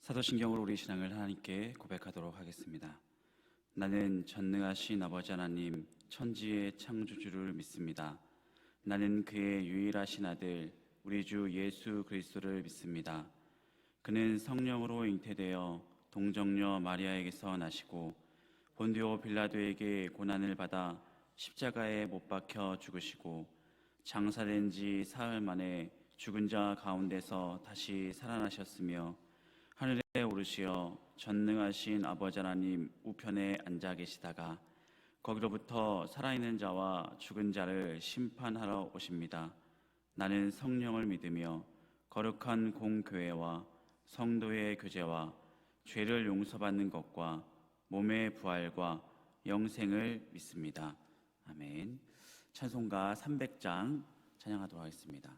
사도신경으로 우리 신앙을 하나님께 고백하도록 하겠습니다. 나는 전능하신 아버지 하나님 천지의 창조주를 믿습니다. 나는 그의 유일하신 아들 우리 주 예수 그리스도를 믿습니다. 그는 성령으로 잉태되어 동정녀 마리아에게서 나시고 본디오 빌라도에게 고난을 받아 십자가에 못 박혀 죽으시고 장사된 지 사흘 만에 죽은 자 가운데서 다시 살아나셨으며 하늘에 오르시어 전능하신 아버지 하나님 우편에 앉아 계시다가 거기로부터 살아있는 자와 죽은 자를 심판하러 오십니다. 나는 성령을 믿으며 거룩한 공교회와 성도의 교제와 죄를 용서받는 것과 몸의 부활과 영생을 믿습니다. 아멘. 찬송가 300장 찬양하도록 하겠습니다.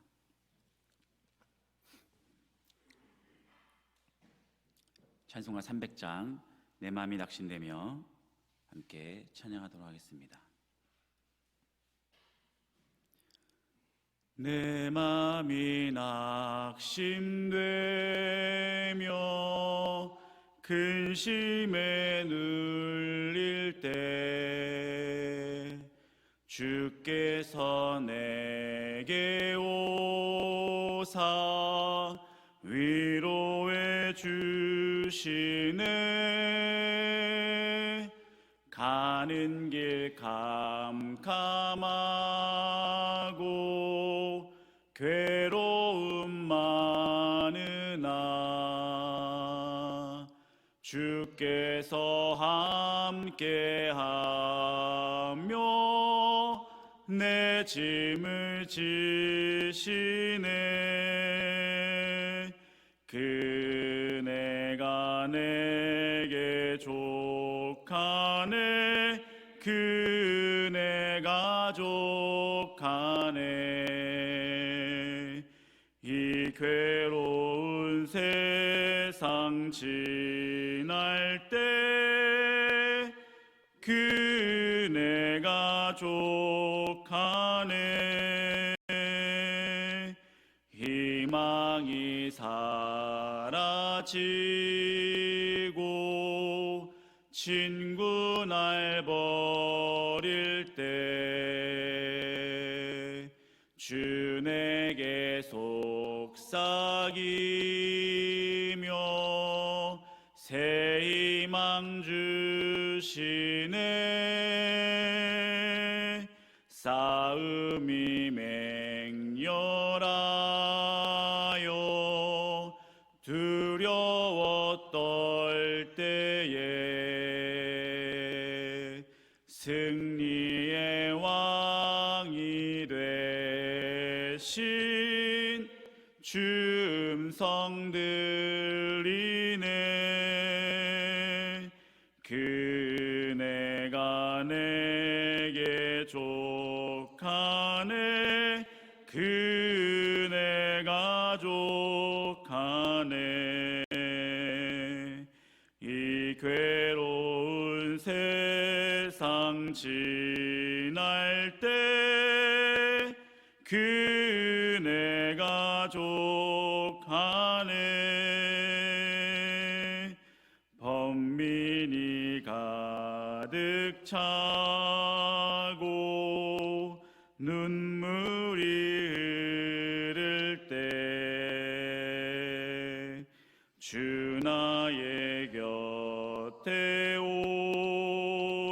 찬송가 300장 내 마음이 낙심되며 함께 찬양하도록 하겠습니다. 내 마음이 낙심되며 근심에 눌릴 때 주께서 내게 오사 위로해 주시네. 가는 길 캄캄하고 괴로움 많으나 주께서 함께하며 내 짐을 지시네. 그네가 내게 족하네. 그네가 족하네. 이 괴로운 세상 지날 때 그네가 족하네. 희망이 사라지고 친구 날 버릴 때 주 내게 속삭이며 새 희망 주시네. 싸움이 맹렬하여 두려워 떨 때에 승리의 왕이 되신 주 음성 들리네. 그네가 내게 족하네. 그네가 족하네. 이 괴로운 세상 지날 때 그네가 족하네. 번민이 가득 차고 눈물이 흐를 때 주 나의 곁에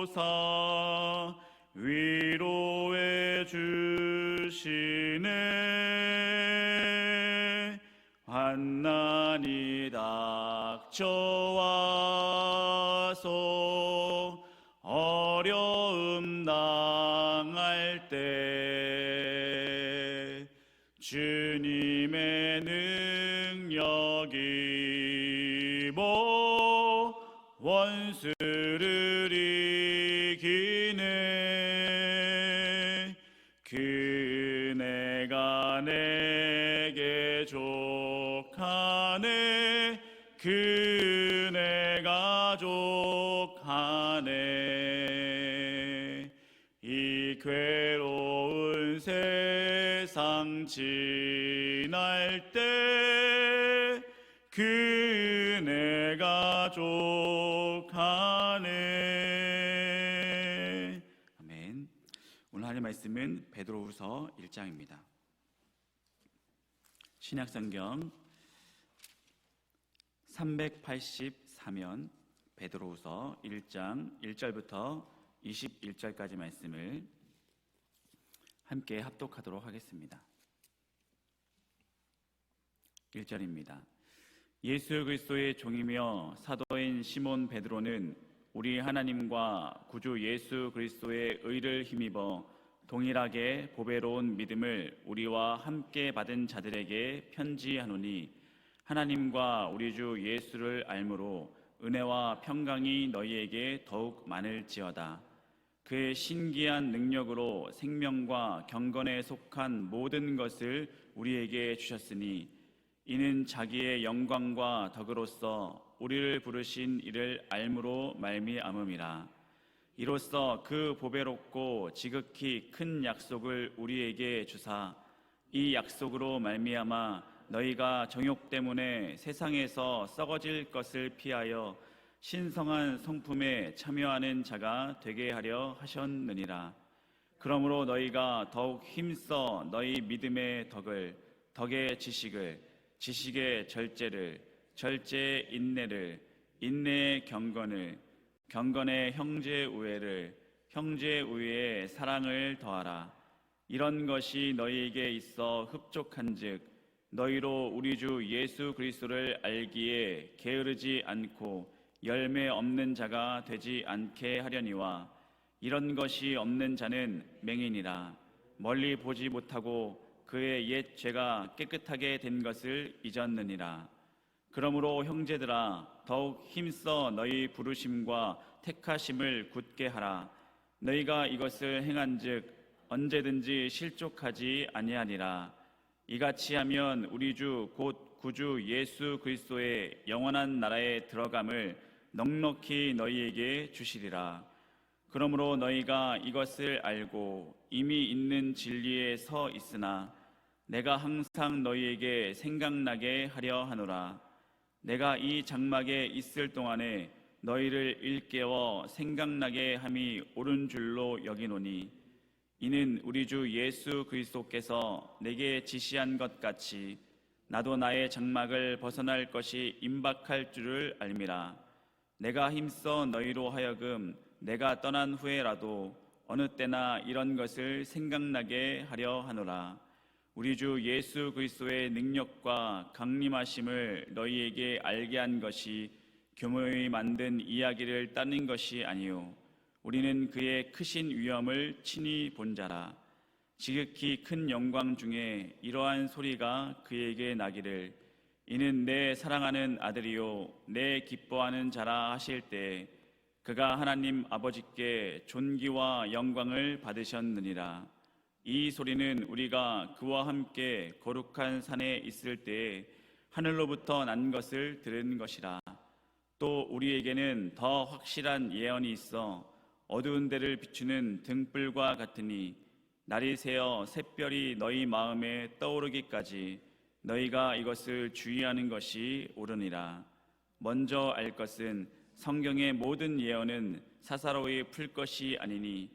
오사 위로해 주시네. 환난이 닥쳐와서 어려움 당할 때 주님의 능력이 원수를 이기네. 그네가 내게 족하네. 그네가 족하네. 이 괴로운 세상 지날 때 그네가 족하네. 아멘. 오늘 하나님 말씀은 베드로후서 1장입니다. 신약성경 384면 베드로후서 1장 1절부터 21절까지 말씀을 함께 합독하도록 하겠습니다. 1절입니다. 예수 그리스도의 종이며 사도인 시몬 베드로는 우리 하나님과 구주 예수 그리스도의 의를 힘입어 동일하게 보배로운 믿음을 우리와 함께 받은 자들에게 편지하노니, 하나님과 우리 주 예수를 알므로 은혜와 평강이 너희에게 더욱 많을지어다. 그의 신기한 능력으로 생명과 경건에 속한 모든 것을 우리에게 주셨으니, 이는 자기의 영광과 덕으로서 우리를 부르신 이를 알므로 말미암음이라. 이로써 그 보배롭고 지극히 큰 약속을 우리에게 주사, 이 약속으로 말미암아 너희가 정욕 때문에 세상에서 썩어질 것을 피하여 신성한 성품에 참여하는 자가 되게 하려 하셨느니라. 그러므로 너희가 더욱 힘써 너희 믿음의 덕을, 덕의 지식을, 지식의 절제를, 절제의 인내를, 인내의 경건을, 경건의 형제 우애를, 형제 우애에 사랑을 더하라. 이런 것이 너희에게 있어 흡족한즉 너희로 우리 주 예수 그리스도를 알기에 게으르지 않고 열매 없는 자가 되지 않게 하려니와, 이런 것이 없는 자는 맹인이라. 멀리 보지 못하고 그의 옛 죄가 깨끗하게 된 것을 잊었느니라. 그러므로 형제들아, 더욱 힘써 너희 부르심과 택하심을 굳게 하라. 너희가 이것을 행한즉 언제든지 실족하지 아니하리라. 이같이 하면 우리 주 곧 구주 예수 그리스도의 영원한 나라에 들어감을 넉넉히 너희에게 주시리라. 그러므로 너희가 이것을 알고 이미 있는 진리에 서 있으나 내가 항상 너희에게 생각나게 하려 하노라. 내가 이 장막에 있을 동안에 너희를 일깨워 생각나게 함이 옳은 줄로 여기노니, 이는 우리 주 예수 그리스도께서 내게 지시한 것 같이 나도 나의 장막을 벗어날 것이 임박할 줄을 알미라. 내가 힘써 너희로 하여금 내가 떠난 후에라도 어느 때나 이런 것을 생각나게 하려 하노라. 우리 주 예수 그리스도의 능력과 강림하심을 너희에게 알게 한 것이 교묘히 만든 이야기를 따는 것이 아니요, 우리는 그의 크신 위엄을 친히 본 자라. 지극히 큰 영광 중에 이러한 소리가 그에게 나기를, 이는 내 사랑하는 아들이요 내 기뻐하는 자라 하실 때 그가 하나님 아버지께 존귀와 영광을 받으셨느니라. 이 소리는 우리가 그와 함께 거룩한 산에 있을 때에 하늘로부터 난 것을 들은 것이라. 또 우리에게는 더 확실한 예언이 있어 어두운 데를 비추는 등불과 같으니, 날이 새어 샛별이 너희 마음에 떠오르기까지 너희가 이것을 주의하는 것이 옳으니라. 먼저 알 것은 성경의 모든 예언은 사사로이 풀 것이 아니니,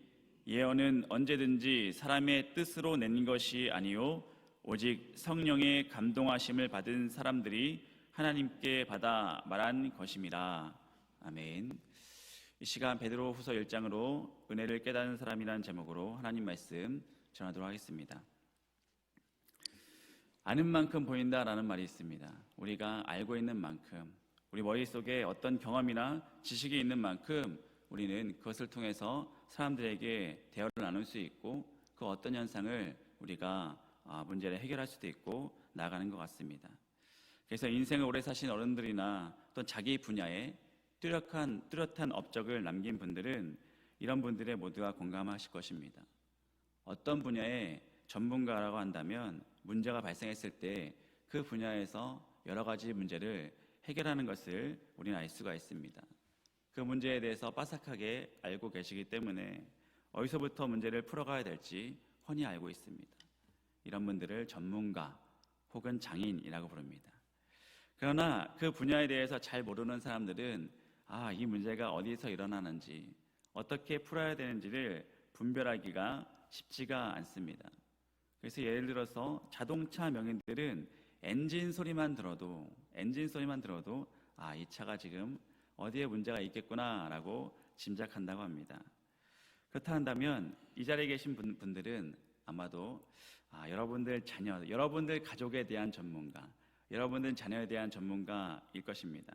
예언은 언제든지 사람의 뜻으로 낸 것이 아니요 오직 성령의 감동하심을 받은 사람들이 하나님께 받아 말한 것임이라. 아멘. 이 시간 베드로후서 1장으로 은혜를 깨닫는 사람이라는 제목으로 하나님 말씀 전하도록 하겠습니다. 아는 만큼 보인다라는 말이 있습니다. 우리가 알고 있는 만큼, 우리 머릿속에 어떤 경험이나 지식이 있는 만큼 우리는 그것을 통해서 사람들에게 대화를 나눌 수 있고, 그 어떤 현상을 우리가 문제를 해결할 수도 있고 나아가는 것 같습니다. 그래서 인생을 오래 사신 어른들이나 또 자기 분야에 뚜렷한 업적을 남긴 분들은 이런 분들의 모두가 공감하실 것입니다. 어떤 분야의 전문가라고 한다면 문제가 발생했을 때 그 분야에서 여러 가지 문제를 해결하는 것을 우리는 알 수가 있습니다. 그 문제에 대해서 빠삭하게 알고 계시기 때문에 어디서부터 문제를 풀어가야 될지 훤히 알고 있습니다. 이런 분들을 전문가 혹은 장인이라고 부릅니다. 그러나 그 분야에 대해서 잘 모르는 사람들은 이 문제가 어디서 일어나는지, 어떻게 풀어야 되는지를 분별하기가 쉽지가 않습니다. 그래서 예를 들어서 자동차 명인들은 엔진 소리만 들어도 이 차가 지금 어디에 문제가 있겠구나라고 짐작한다고 합니다. 그렇다 한다면 이 자리에 계신 분들은 아마도 여러분들 자녀, 여러분들 가족에 대한 전문가, 여러분들 자녀에 대한 전문가일 것입니다.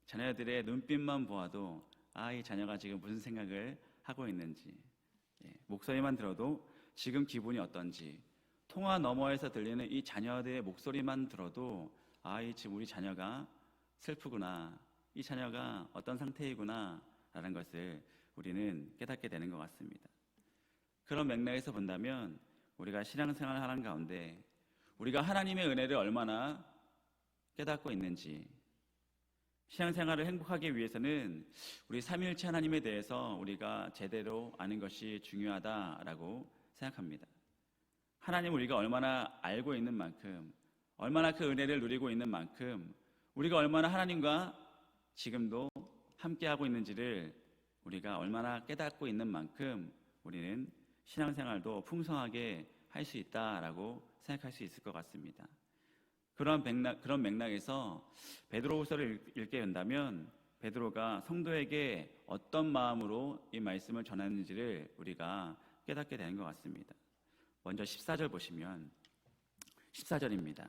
자녀들의 눈빛만 보아도 이 자녀가 지금 무슨 생각을 하고 있는지, 목소리만 들어도 지금 기분이 어떤지, 통화 너머에서 들리는 이 자녀들의 목소리만 들어도 지금 우리 자녀가 슬프구나, 이 자녀가 어떤 상태이구나 라는 것을 우리는 깨닫게 되는 것 같습니다. 그런 맥락에서 본다면 우리가 신앙생활을 하는 가운데 우리가 하나님의 은혜를 얼마나 깨닫고 있는지, 신앙생활을 행복하기 위해서는 우리 삼위일체 하나님에 대해서 우리가 제대로 아는 것이 중요하다라고 생각합니다. 하나님 우리가 얼마나 알고 있는 만큼, 얼마나 그 은혜를 누리고 있는 만큼, 우리가 얼마나 하나님과 지금도 함께하고 있는지를 우리가 얼마나 깨닫고 있는 만큼 우리는 신앙생활도 풍성하게 할 수 있다라고 생각할 수 있을 것 같습니다. 그런 맥락에서 베드로후서를 읽게 된다면 베드로가 성도에게 어떤 마음으로 이 말씀을 전하는지를 우리가 깨닫게 되는 것 같습니다. 먼저 14절 보시면 14절입니다.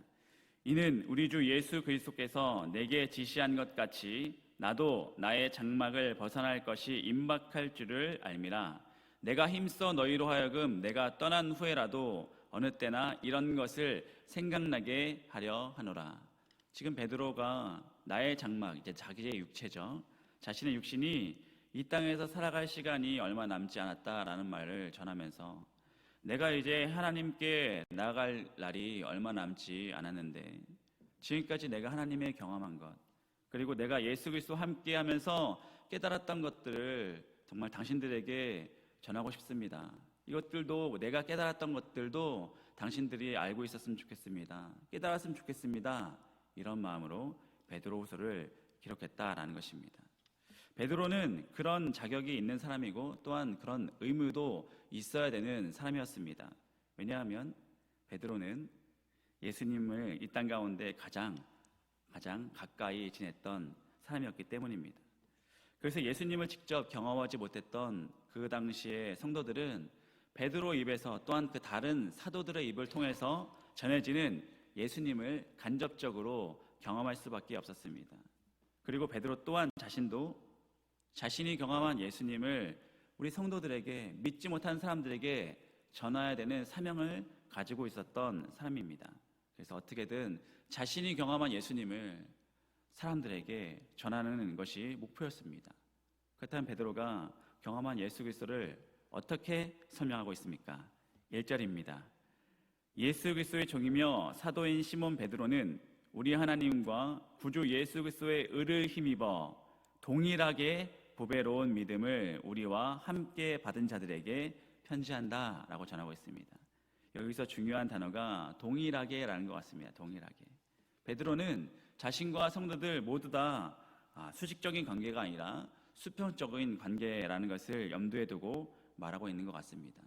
이는 우리 주 예수 그리스도께서 내게 지시한 것 같이 나도 나의 장막을 벗어날 것이 임박할 줄을 알미라. 내가 힘써 너희로 하여금 내가 떠난 후에라도 어느 때나 이런 것을 생각나게 하려 하노라. 지금 베드로가 나의 장막, 이제 자기의 육체죠, 자신의 육신이 이 땅에서 살아갈 시간이 얼마 남지 않았다라는 말을 전하면서 내가 이제 하나님께 나아갈 날이 얼마 남지 않았는데 지금까지 내가 하나님의 경험한 것, 그리고 내가 예수 그리스도와 함께하면서 깨달았던 것들을 정말 당신들에게 전하고 싶습니다. 이것들도, 내가 깨달았던 것들도 당신들이 알고 있었으면 좋겠습니다. 깨달았으면 좋겠습니다. 이런 마음으로 베드로후서를 기록했다라는 것입니다. 베드로는 그런 자격이 있는 사람이고 또한 그런 의무도 있어야 되는 사람이었습니다. 왜냐하면 베드로는 예수님을 이 땅 가운데 가장 가까이 지냈던 사람이었기 때문입니다. 그래서 예수님을 직접 경험하지 못했던 그 당시의 성도들은 베드로 입에서 또한 그 다른 사도들의 입을 통해서 전해지는 예수님을 간접적으로 경험할 수밖에 없었습니다. 그리고 베드로 또한 자신도 자신이 경험한 예수님을 우리 성도들에게, 믿지 못한 사람들에게 전해야 되는 사명을 가지고 있었던 사람입니다. 그래서 어떻게든 자신이 경험한 예수님을 사람들에게 전하는 것이 목표였습니다. 그렇다면 베드로가 경험한 예수 그리스도를 어떻게 설명하고 있습니까? 1절입니다. 예수 그리스도의 종이며 사도인 시몬 베드로는 우리 하나님과 구주 예수 그리스도의 의를 힘입어 동일하게 보배로운 믿음을 우리와 함께 받은 자들에게 편지한다라고 전하고 있습니다. 여기서 중요한 단어가 동일하게라는 것 같습니다. 동일하게. 베드로는 자신과 성도들 모두 다 수직적인 관계가 아니라 수평적인 관계라는 것을 염두에 두고 말하고 있는 것 같습니다.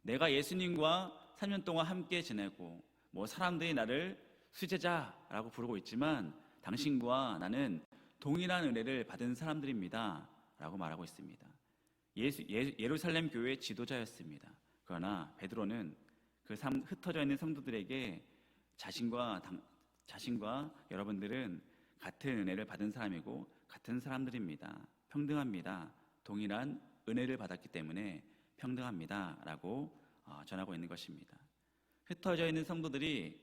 내가 예수님과 3년 동안 함께 지내고 사람들이 나를 수제자라고 부르고 있지만 당신과 나는 동일한 은혜를 받은 사람들입니다 라고 말하고 있습니다. 예루살렘 교회의 지도자였습니다. 그러나 베드로는 그 흩어져 있는 성도들에게 자신과 여러분들은 같은 은혜를 받은 사람이고 같은 사람들입니다. 평등합니다. 동일한 은혜를 받았기 때문에 평등합니다 라고 전하고 있는 것입니다. 흩어져 있는 성도들이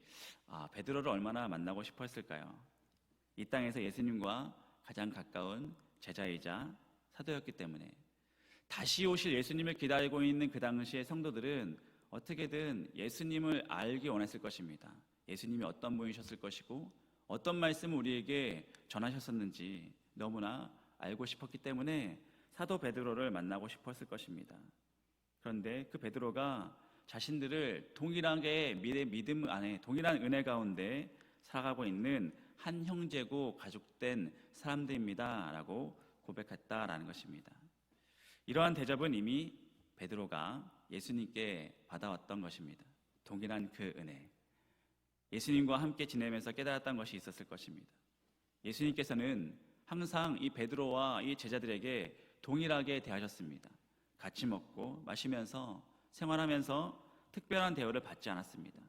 베드로를 얼마나 만나고 싶어 했을까요? 이 땅에서 예수님과 가장 가까운 제자이자 사도였기 때문에 다시 오실 예수님을 기다리고 있는 그 당시의 성도들은 어떻게든 예수님을 알기 원했을 것입니다. 예수님이 어떤 분이셨을 것이고 어떤 말씀을 우리에게 전하셨었는지 너무나 알고 싶었기 때문에 사도 베드로를 만나고 싶었을 것입니다. 그런데 그 베드로가 자신들을 동일하게 믿음 안에, 동일한 은혜 가운데 살아가고 있는 한 형제고 가족된 사람들입니다라고 고백했다라는 것입니다. 이러한 대접은 이미 베드로가 예수님께 받아왔던 것입니다. 동일한 그 은혜, 예수님과 함께 지내면서 깨달았던 것이 있었을 것입니다. 예수님께서는 항상 이 베드로와 이 제자들에게 동일하게 대하셨습니다. 같이 먹고 마시면서 생활하면서 특별한 대우를 받지 않았습니다.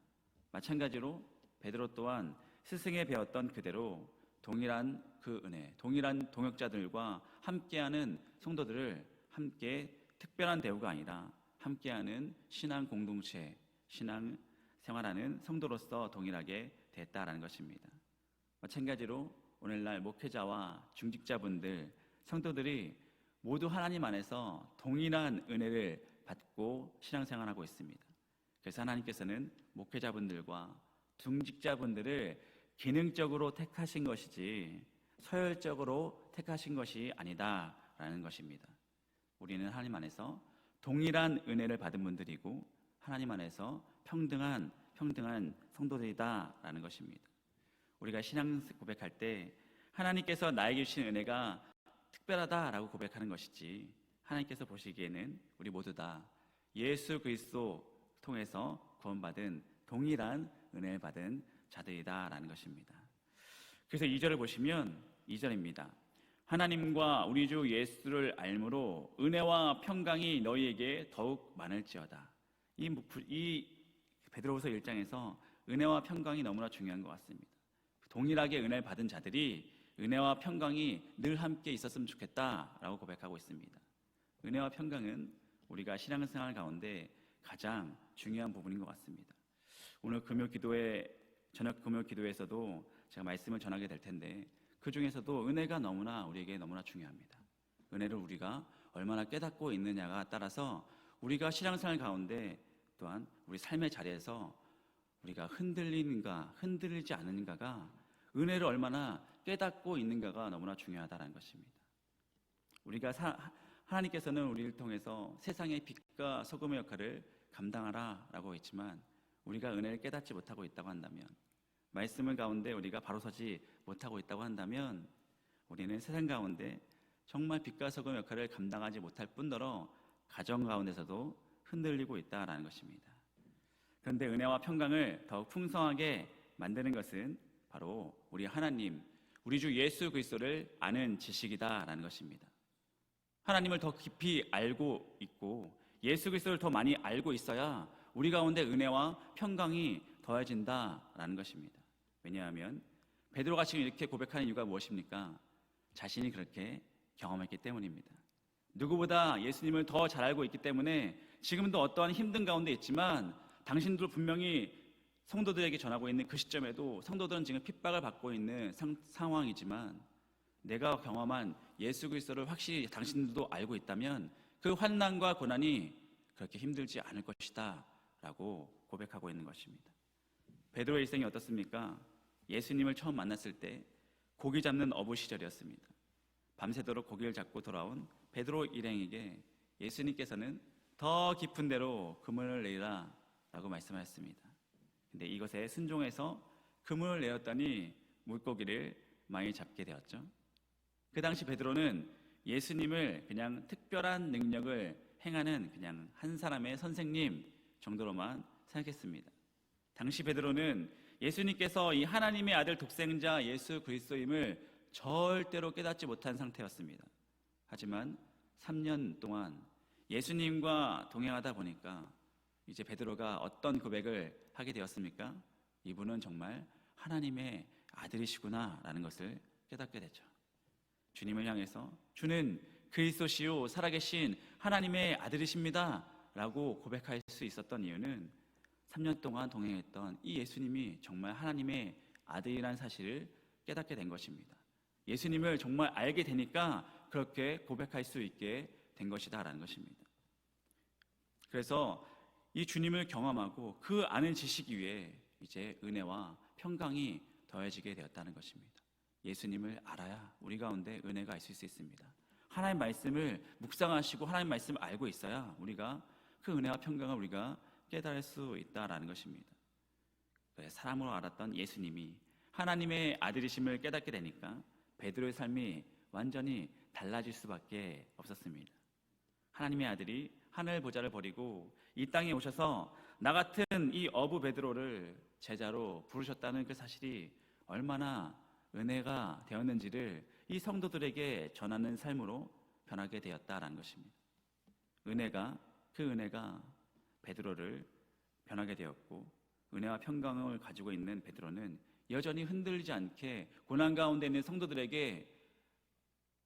마찬가지로 베드로 또한 스승에 배웠던 그대로 동일한 그 은혜, 동일한 동역자들과 함께하는 성도들을 함께 특별한 대우가 아니라 함께하는 신앙 공동체, 신앙 생활하는 성도로서 동일하게 됐다라는 것입니다. 마찬가지로 오늘날 목회자와 중직자분들, 성도들이 모두 하나님 안에서 동일한 은혜를 받고 신앙생활하고 있습니다. 그래서 하나님께서는 목회자분들과 중직자분들을 기능적으로 택하신 것이지 서열적으로 택하신 것이 아니다라는 것입니다. 우리는 하나님 안에서 동일한 은혜를 받은 분들이고 하나님 안에서 평등한 성도들이다라는 것입니다. 우리가 신앙 고백할 때 하나님께서 나에게 주신 은혜가 특별하다라고 고백하는 것이지, 하나님께서 보시기에는 우리 모두 다 예수 그리스도 통해서 구원받은 동일한 은혜를 받은 자들이다라는 것입니다. 그래서 2절을 보시면 2절입니다. 하나님과 우리 주 예수를 알므로 은혜와 평강이 너희에게 더욱 많을지어다. 이 베드로후서 1장에서 은혜와 평강이 너무나 중요한 것 같습니다. 동일하게 은혜를 받은 자들이 은혜와 평강이 늘 함께 있었으면 좋겠다라고 고백하고 있습니다. 은혜와 평강은 우리가 신앙생활 가운데 가장 중요한 부분인 것 같습니다. 오늘 저녁 금요 기도에서도 제가 말씀을 전하게 될 텐데, 그 중에서도 은혜가 우리에게 너무나 중요합니다. 은혜를 우리가 얼마나 깨닫고 있느냐가 따라서 우리가 신앙생활 가운데 또한 우리 삶의 자리에서 우리가 흔들리지 않는가가, 은혜를 얼마나 깨닫고 있는가가 너무나 중요하다는 것입니다. 하나님께서는 우리를 통해서 세상의 빛과 소금의 역할을 감당하라라고 했지만, 우리가 은혜를 깨닫지 못하고 있다고 한다면, 말씀을 가운데 우리가 바로 서지 못하고 있다고 한다면, 우리는 세상 가운데 정말 빛과 소금의 역할을 감당하지 못할 뿐더러 가정 가운데서도 흔들리고 있다라는 것입니다. 그런데 은혜와 평강을 더욱 풍성하게 만드는 것은 바로 우리 하나님, 우리 주 예수 그리스도를 아는 지식이다라는 것입니다. 하나님을 더 깊이 알고 있고 예수 그리스도를 더 많이 알고 있어야 우리 가운데 은혜와 평강이 더해진다라는 것입니다. 왜냐하면 베드로가 지금 이렇게 고백하는 이유가 무엇입니까? 자신이 그렇게 경험했기 때문입니다. 누구보다 예수님을 더 잘 알고 있기 때문에 지금도 어떠한 힘든 가운데 있지만, 당신도 분명히 성도들에게 전하고 있는 그 시점에도 성도들은 지금 핍박을 받고 있는 상황이지만, 내가 경험한 예수 그리스도를 확실히 당신들도 알고 있다면 그 환난과 고난이 그렇게 힘들지 않을 것이다 라고 고백하고 있는 것입니다. 베드로의 일생이 어떻습니까? 예수님을 처음 만났을 때 고기 잡는 어부 시절이었습니다. 밤새도록 고기를 잡고 돌아온 베드로 일행에게 예수님께서는 더 깊은 데로 그물을 내리라 라고 말씀하셨습니다. 근데 이것에 순종해서 그물을 내었더니 물고기를 많이 잡게 되었죠. 그 당시 베드로는 예수님을 그냥 특별한 능력을 행하는 그냥 한 사람의 선생님 정도로만 생각했습니다. 당시 베드로는 예수님께서 이 하나님의 아들 독생자 예수 그리스도임을 절대로 깨닫지 못한 상태였습니다. 하지만 3년 동안 예수님과 동행하다 보니까 이제 베드로가 어떤 고백을 하게 되었습니까? 이분은 정말 하나님의 아들이시구나 라는 것을 깨닫게 되죠. 주님을 향해서 주는 그리스도시요 살아계신 하나님의 아들이십니다 라고 고백할 수 있었던 이유는 3년 동안 동행했던 이 예수님이 정말 하나님의 아들이라는 사실을 깨닫게 된 것입니다. 예수님을 정말 알게 되니까 그렇게 고백할 수 있게 된 것이다 라는 것입니다. 그래서 이 주님을 경험하고 그 아는 지식 위에 이제 은혜와 평강이 더해지게 되었다는 것입니다. 예수님을 알아야 우리 가운데 은혜가 있을 수 있습니다. 하나님 말씀을 묵상하시고 하나님 말씀을 알고 있어야 우리가 그 은혜와 평강을 우리가 깨달을 수 있다라는 것입니다. 사람으로 알았던 예수님이 하나님의 아들이심을 깨닫게 되니까 베드로의 삶이 완전히 달라질 수밖에 없었습니다. 하나님의 아들이 하늘 보좌를 버리고 이 땅에 오셔서 나 같은 이 어부 베드로를 제자로 부르셨다는 그 사실이 얼마나 은혜가 되었는지를 이 성도들에게 전하는 삶으로 변하게 되었다라는 것입니다. 그 은혜가 베드로를 변하게 되었고, 은혜와 평강을 가지고 있는 베드로는 여전히 흔들리지 않게 고난 가운데 있는 성도들에게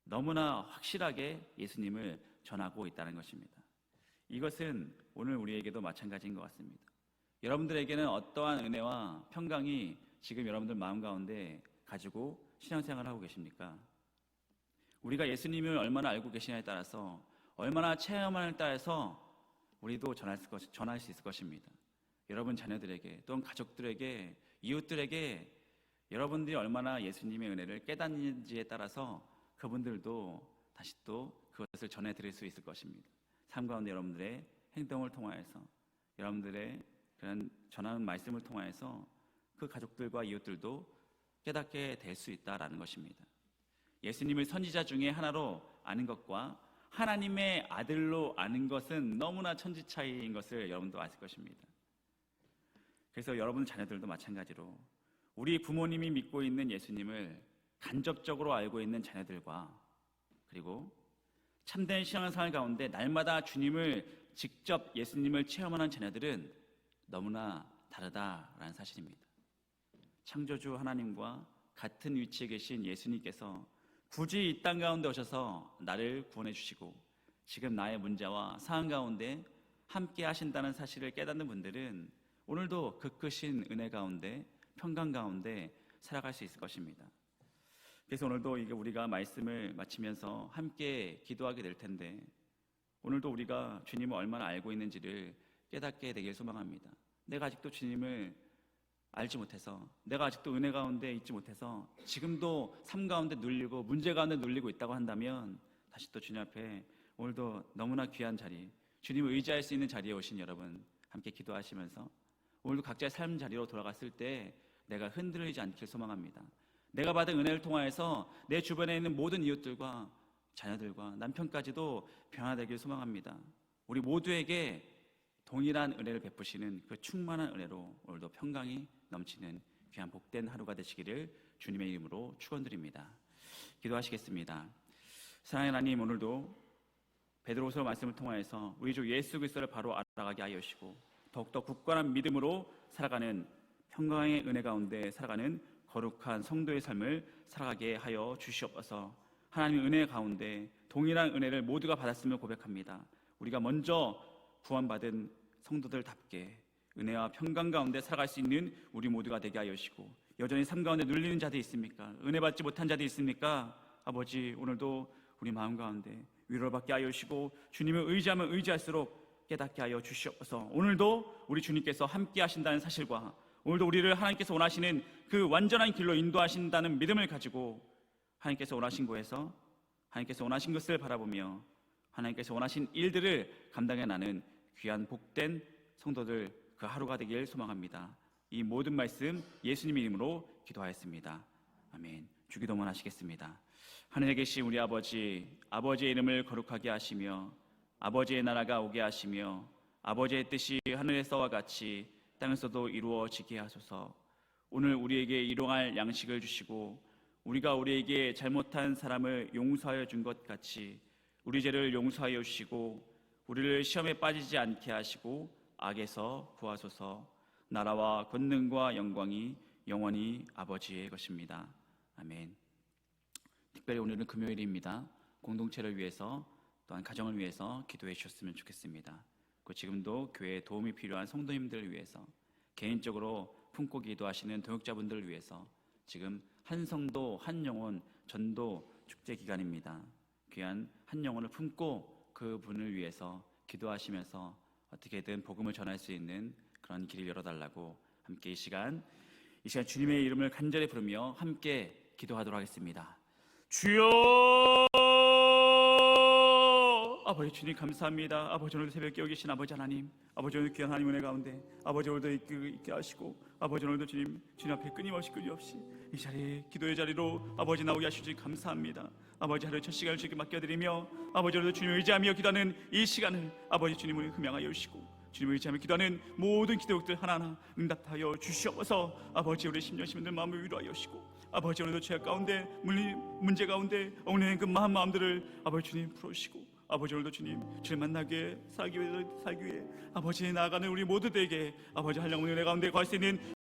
너무나 확실하게 예수님을 전하고 있다는 것입니다. 이것은 오늘 우리에게도 마찬가지인 것 같습니다. 여러분들에게는 어떠한 은혜와 평강이 지금 여러분들 마음 가운데 가지고 신앙생활을 하고 계십니까? 우리가 예수님을 얼마나 알고 계시냐에 따라서, 얼마나 체험하냐에 따라서 우리도 전할 수 있을 것입니다. 여러분 자녀들에게, 또는 가족들에게, 이웃들에게 여러분들이 얼마나 예수님의 은혜를 깨닫는지에 따라서 그분들도 다시 또 그것을 전해드릴 수 있을 것입니다. 삶 가운데 여러분들의 행동을 통하여서, 여러분들의 그런 전하는 말씀을 통하여서 그 가족들과 이웃들도 깨닫게 될 수 있다라는 것입니다. 예수님을 선지자 중에 하나로 아는 것과 하나님의 아들로 아는 것은 너무나 천지 차이인 것을 여러분도 아실 것입니다. 그래서 여러분 자녀들도 마찬가지로 우리 부모님이 믿고 있는 예수님을 간접적으로 알고 있는 자녀들과, 그리고 참된 신앙생활 가운데 날마다 주님을 직접 예수님을 체험하는 자녀들은 너무나 다르다라는 사실입니다. 창조주 하나님과 같은 위치에 계신 예수님께서 굳이 이 땅 가운데 오셔서 나를 구원해 주시고 지금 나의 문제와 상황 가운데 함께 하신다는 사실을 깨닫는 분들은 오늘도 그 크신 은혜 가운데, 평강 가운데 살아갈 수 있을 것입니다. 그래서 오늘도 우리가 말씀을 마치면서 함께 기도하게 될 텐데, 오늘도 우리가 주님을 얼마나 알고 있는지를 깨닫게 되길 소망합니다. 내가 아직도 주님을 알지 못해서, 내가 아직도 은혜 가운데 있지 못해서 지금도 삶 가운데 눌리고 문제 가운데 눌리고 있다고 한다면, 다시 또 주님 앞에 오늘도 너무나 귀한 자리, 주님을 의지할 수 있는 자리에 오신 여러분 함께 기도하시면서 오늘도 각자의 삶 자리로 돌아갔을 때 내가 흔들리지 않길 소망합니다. 내가 받은 은혜를 통하여서 내 주변에 있는 모든 이웃들과 자녀들과 남편까지도 변화되길 소망합니다. 우리 모두에게 동일한 은혜를 베푸시는 그 충만한 은혜로 오늘도 평강이 넘치는 귀한 복된 하루가 되시기를 주님의 이름으로 축원드립니다. 기도하시겠습니다. 사랑하는 하나님, 오늘도 베드로후서 말씀을 통하여서 우리 주 예수 그리스도를 바로 알아가게 하여 주시고 더욱더 굳건한 믿음으로 살아가는 평강의 은혜 가운데 살아가는 거룩한 성도의 삶을 살아가게 하여 주시옵소서. 하나님의 은혜 가운데 동일한 은혜를 모두가 받았음을 고백합니다. 우리가 먼저 구원받은 성도들답게 은혜와 평강 가운데 살아갈 수 있는 우리 모두가 되게 하여 주시고, 여전히 삶 가운데 눌리는 자들 있습니까? 은혜 받지 못한 자들 있습니까? 아버지, 오늘도 우리 마음 가운데 위로를 받게 하여 주시고 주님을 의지하면 의지할수록 깨닫게 하여 주시옵소서. 오늘도 우리 주님께서 함께 하신다는 사실과 오늘도 우리를 하나님께서 원하시는 그 완전한 길로 인도하신다는 믿음을 가지고 하나님께서 원하신 곳에서 하나님께서 원하신 것을 바라보며 하나님께서 원하신 일들을 감당해 나는 귀한 복된 성도들 그 하루가 되길 소망합니다. 이 모든 말씀 예수님의 이름으로 기도하였습니다. 아멘. 주기도문 하시겠습니다. 하늘에 계신 우리 아버지, 아버지의 이름을 거룩하게 하시며 아버지의 나라가 오게 하시며 아버지의 뜻이 하늘에서와 같이 땅에서도 이루어지게 하소서. 오늘 우리에게 일용할 양식을 주시고 우리가 우리에게 잘못한 사람을 용서하여 준 것 같이 우리 죄를 용서하여 주시고 우리를 시험에 빠지지 않게 하시고 악에서 구하소서. 나라와 권능과 영광이 영원히 아버지의 것입니다. 아멘. 특별히 오늘은 금요일입니다. 공동체를 위해서 또한 가정을 위해서 기도해 주셨으면 좋겠습니다. 지금도 교회에 도움이 필요한 성도님들을 위해서 개인적으로 품고 기도하시는 동역자분들을 위해서 지금 한 성도 한 영혼 전도 축제 기간입니다. 귀한 한 영혼을 품고 그분을 위해서 기도하시면서 어떻게든 복음을 전할 수 있는 그런 길을 열어달라고 함께 이 시간 주님의 이름을 간절히 부르며 함께 기도하도록 하겠습니다. 주여, 아버지 주님 감사합니다. 아버지 오늘 새벽 깨어 계신 아버지 하나님, 아버지 오늘 귀한 하나님 은혜 가운데 아버지 오늘도 있게 하시고 아버지 오늘도 주님 앞에 끊임없이 이 자리에 기도의 자리로 아버지 나오게 하시지 감사합니다. 아버지 하루 첫 시간을 주님께 맡겨드리며 아버지 오늘도 주님을 의지하며 기도하는 이 시간을 아버지 주님을 흠양하여 주시고 주님을 의지하며 기도하는 모든 기도역들 하나하나 응답하여 주시옵소서. 아버지 우리 심령 시민들 마음을 위로하여 주시고 아버지 오늘도 죄악 가운데 문제 가운데 얽매인 그 마음들을 아버지 주님 풀어주시고 아버지 오늘도 주님 만나게 살기 위해 아버지 나아가는 우리 모두들에게 아버지 한량의 은혜 가운데 갈 수 있는